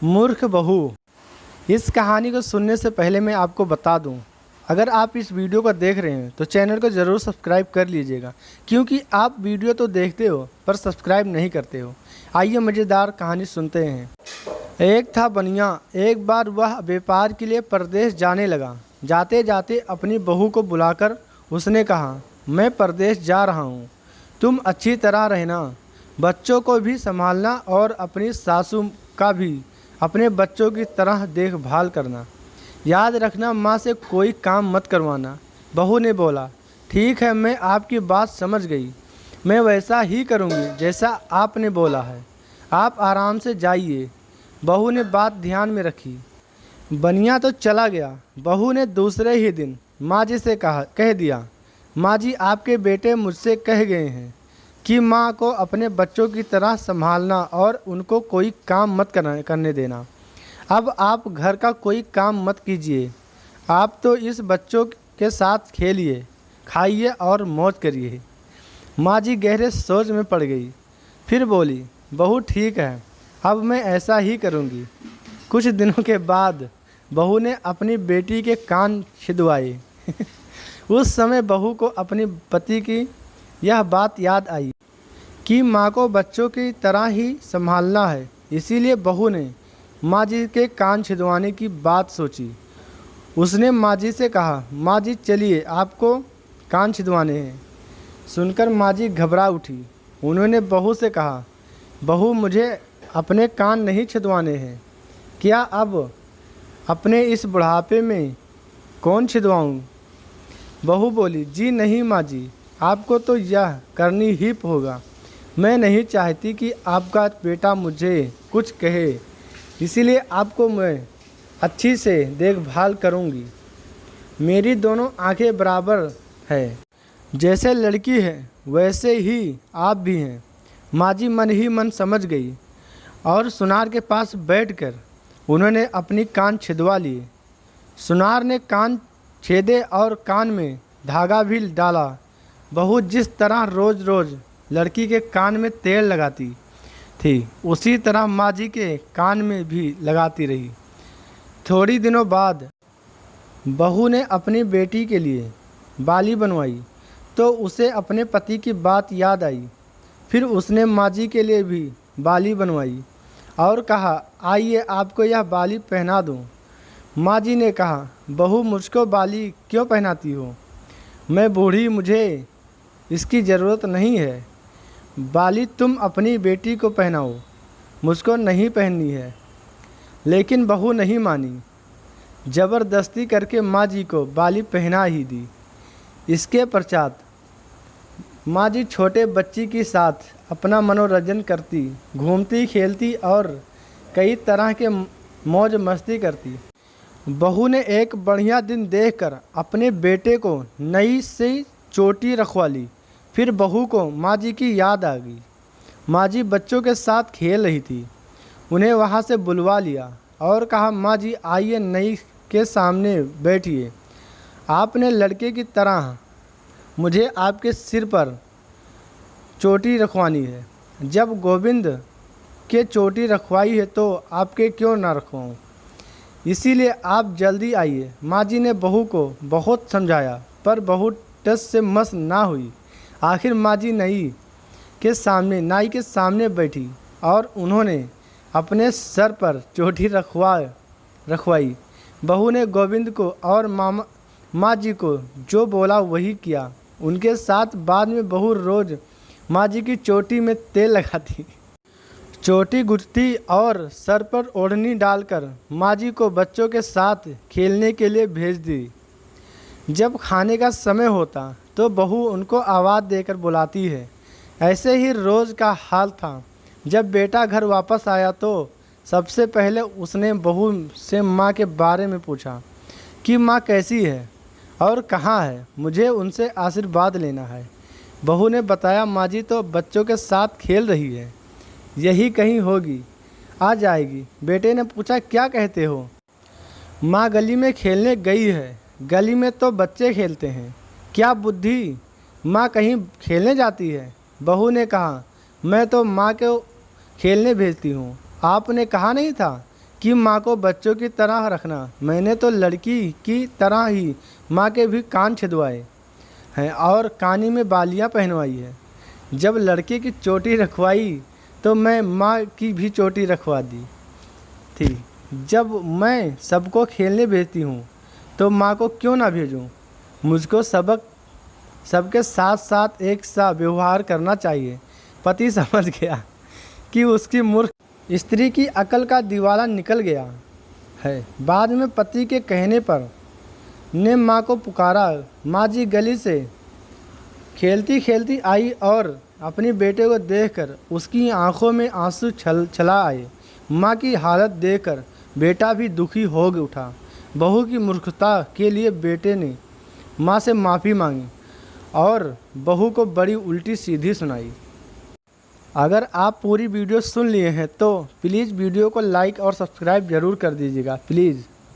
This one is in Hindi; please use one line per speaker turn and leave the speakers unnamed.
मूर्ख बहू। इस कहानी को सुनने से पहले मैं आपको बता दूं, अगर आप इस वीडियो को देख रहे हैं तो चैनल को ज़रूर सब्सक्राइब कर लीजिएगा, क्योंकि आप वीडियो तो देखते हो पर सब्सक्राइब नहीं करते हो। आइए मज़ेदार कहानी सुनते हैं। एक था बनिया। एक बार वह व्यापार के लिए परदेश जाने लगा। जाते जाते अपनी बहू को बुलाकर उसने कहा, मैं परदेश जा रहा हूँ, तुम अच्छी तरह रहना, बच्चों को भी संभालना और अपनी सासू का भी अपने बच्चों की तरह देखभाल करना। याद रखना, माँ से कोई काम मत करवाना। बहू ने बोला, ठीक है, मैं आपकी बात समझ गई, मैं वैसा ही करूँगी जैसा आपने बोला है, आप आराम से जाइए। बहू ने बात ध्यान में रखी। बनिया तो चला गया। बहू ने दूसरे ही दिन माँ जी से कह दिया, माँ जी, आपके बेटे मुझसे कह गए हैं कि माँ को अपने बच्चों की तरह संभालना और उनको कोई काम मत करने देना। अब आप घर का कोई काम मत कीजिए, आप तो इस बच्चों के साथ खेलिए, खाइए और मौज करिए। माँ जी गहरे सोच में पड़ गई। फिर बोली, बहू ठीक है, अब मैं ऐसा ही करूँगी। कुछ दिनों के बाद बहू ने अपनी बेटी के कान छिदवाए। उस समय बहू को अपने पति की यह बात याद आई कि माँ को बच्चों की तरह ही संभालना है। इसीलिए बहू ने माँ जी के कान छिदवाने की बात सोची। उसने माँ जी से कहा, माँ जी चलिए, आपको कान छिदवाने हैं। सुनकर माँ जी घबरा उठी। उन्होंने बहू से कहा, बहू, मुझे अपने कान नहीं छिदवाने हैं। क्या अब अपने इस बुढ़ापे में कौन छिदवाऊँ? बहू बोली, जी नहीं माँ जी, आपको तो यह करनी ही होगा। मैं नहीं चाहती कि आपका बेटा मुझे कुछ कहे, इसीलिए आपको मैं अच्छी से देखभाल करूंगी। मेरी दोनों आंखें बराबर है, जैसे लड़की है वैसे ही आप भी हैं। माँ जी मन ही मन समझ गई और सुनार के पास बैठकर उन्होंने अपनी कान छिदवा लिए। सुनार ने कान छेदे और कान में धागा भी डाला। बहू जिस तरह रोज़ रोज़ लड़की के कान में तेल लगाती थी, उसी तरह माँ जी के कान में भी लगाती रही। थोड़ी दिनों बाद बहू ने अपनी बेटी के लिए बाली बनवाई तो उसे अपने पति की बात याद आई। फिर उसने माँ जी के लिए भी बाली बनवाई और कहा, आइए आपको यह बाली पहना दूँ। माँ जी ने कहा, बहू, मुझको बाली क्यों पहनाती हो? मैं बूढ़ी, मुझे इसकी ज़रूरत नहीं है। बाली तुम अपनी बेटी को पहनाओ, मुझको नहीं पहननी है। लेकिन बहू नहीं मानी। ज़बरदस्ती करके माँ जी को बाली पहना ही दी। इसके पश्चात माँ जी छोटे बच्ची के साथ अपना मनोरंजन करती, घूमती, खेलती और कई तरह के मौज मस्ती करती। बहू ने एक बढ़िया दिन देखकर अपने बेटे को नई सी चोटी रखवा ली। फिर बहू को माँ जी की याद आ गई। माँ जी बच्चों के साथ खेल रही थी। उन्हें वहाँ से बुलवा लिया और कहा, माँ जी आइए, नई के सामने बैठिए। आपने लड़के की तरह मुझे आपके सिर पर चोटी रखवानी है। जब गोविंद के चोटी रखवाई है तो आपके क्यों ना रखवाऊँ? इसीलिए आप जल्दी आइए। माँ जी ने बहू को बहुत समझाया पर बहू टस से मस ना हुई। आखिर माँ जी नाई के सामने बैठी और उन्होंने अपने सर पर चोटी रखवाई। बहू ने गोविंद को और माँ जी को जो बोला वही किया। उनके साथ बाद में बहू रोज़ माँ जी की चोटी में तेल लगाती, चोटी गुथती और सर पर ओढ़नी डालकर माँ जी को बच्चों के साथ खेलने के लिए भेज दी। जब खाने का समय होता तो बहू उनको आवाज़ देकर बुलाती है। ऐसे ही रोज़ का हाल था। जब बेटा घर वापस आया तो सबसे पहले उसने बहू से माँ के बारे में पूछा कि माँ कैसी है और कहाँ है, मुझे उनसे आशीर्वाद लेना है। बहू ने बताया, माँ जी तो बच्चों के साथ खेल रही है, यही कहीं होगी, आ जाएगी। बेटे ने पूछा, क्या कहते हो? माँ गली में खेलने गई है। गली में तो बच्चे खेलते हैं, क्या बुद्धि, माँ कहीं खेलने जाती है? बहू ने कहा, मैं तो माँ को खेलने भेजती हूँ, आपने कहा नहीं था कि माँ को बच्चों की तरह रखना। मैंने तो लड़की की तरह ही माँ के भी कान छिदवाए हैं और कानी में बालियाँ पहनवाई है। जब लड़के की चोटी रखवाई तो मैं माँ की भी चोटी रखवा दी थी। जब मैं सबको खेलने भेजती हूँ तो माँ को क्यों ना भेजूँ। मुझको सबके साथ साथ एक सा व्यवहार करना चाहिए। पति समझ गया कि उसकी मूर्ख स्त्री की अकल का दिवाला निकल गया है। बाद में पति के कहने पर ने माँ को पुकारा। माँ जी गली से खेलती खेलती आई और अपनी बेटे को देखकर उसकी आंखों में आंसू छला आए। माँ की हालत देखकर बेटा भी दुखी हो उठा। बहू की मूर्खता के लिए बेटे ने माँ से माफ़ी मांगी और बहू को बड़ी उल्टी सीधी सुनाई। अगर आप पूरी वीडियो सुन लिए हैं तो प्लीज़ वीडियो को लाइक और सब्सक्राइब ज़रूर कर दीजिएगा प्लीज़।